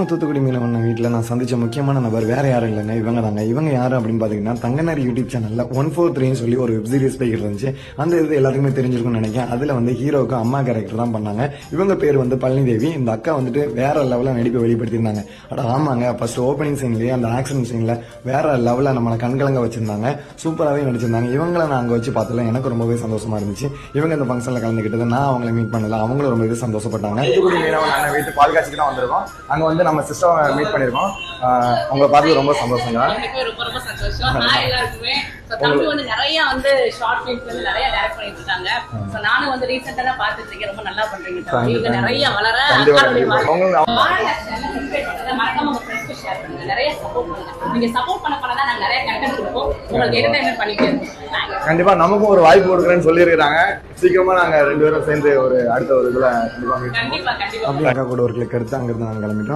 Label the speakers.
Speaker 1: தூத்துக்குடி மீனவன் வீட்டில் நான் சந்திச்ச முக்கியமான நபர் வேற யாரும் இல்லைங்க, இவங்க தாங்க. இவங்க யாரு அப்படின்னு பாத்தீங்கன்னா, தங்கநரி யூடியூப் சேனல்ல 143 சொல்லி ஒரு வெப் சீரிஸ் போய்கிட்டு இருந்துச்சு. அந்த இது எல்லாத்துக்குமே தெரிஞ்சிருக்கும்னு நினைக்கிறேன். அதுல ஹீரோவுக்கு அம்மா கேரக்டர் தான் பண்ணாங்க. இவங்க பேர் பழனி தேவி. இந்த அக்கா வேற லெவல நடிப்பை வெளிப்படுத்திருந்தாங்க. அட ஆமாங்க, ஃபர்ஸ்ட் ஓப்பனிங் சீன்லயே அந்த ஆக்ஷன் சீன்ல வேற லெவல நம்மளை கண்கலங்க வச்சிருந்தாங்க. சூப்பராகவே நடிச்சிருந்தாங்க. இவங்களை நான் அங்க வச்சு பார்த்தல எனக்கு ரொம்பவே சந்தோஷமா இருந்துச்சு. இவங்க இந்த ஃபங்க்ஷன்ல கலந்துக்கிட்டது நான் அவங்களை மீட் பண்ணல, அவங்களும் ரொம்பவே சந்தோஷப்பட்டாங்க.
Speaker 2: தூத்துக்குடி மீனவன் வீட்டு பால் காட்சிக்கு தான் வந்திருக்கோம். அங்க நம்ம சிஸ்டர் மீட் பண்ணிருக்கோம். உங்களை பார்த்து ரொம்ப சந்தோஷங்க.
Speaker 3: ரொம்ப சந்தோஷம். எல்லாருக்குமே தம்பி நிறைய ஷார்ட் ஃபிலிம்ஸ் நிறைய டைரக்ட் பண்ணிட்டு இருக்காங்க. சோ நானும் ரீசெண்டா பார்த்துட்டு இருக்கேன். ரொம்ப நல்லா பண்றீங்க. நீங்க நிறைய வளர மறக்காம உங்க ஃப்ரெண்ட்ஸ்க்கு ஷேர் பண்ணுங்க. நிறைய சப்போர்ட் பண்ணுங்க. நீங்க சப்போர்ட் பண்ண தான் நாங்க நிறைய கண்டென்ட் கொடுப்போம். உங்களுக்கு என்டர்டைன்மென்ட் பண்ணிக்கிறோம்.
Speaker 2: கண்டிப்பா நமக்கும் ஒரு வாய்ப்பு கொடுக்குறேன்னு சொல்லியிருக்காங்க. சீக்கிரமா நாங்க 2 பேரும் சேர்ந்து அடுத்த ஒரு இதுல
Speaker 3: கண்டிப்பா
Speaker 1: அப்படி அக்கா கூட ஒரு கிளிக் எடுத்து அங்கிருந்து நாங்க கிளம்பிட்டோம்.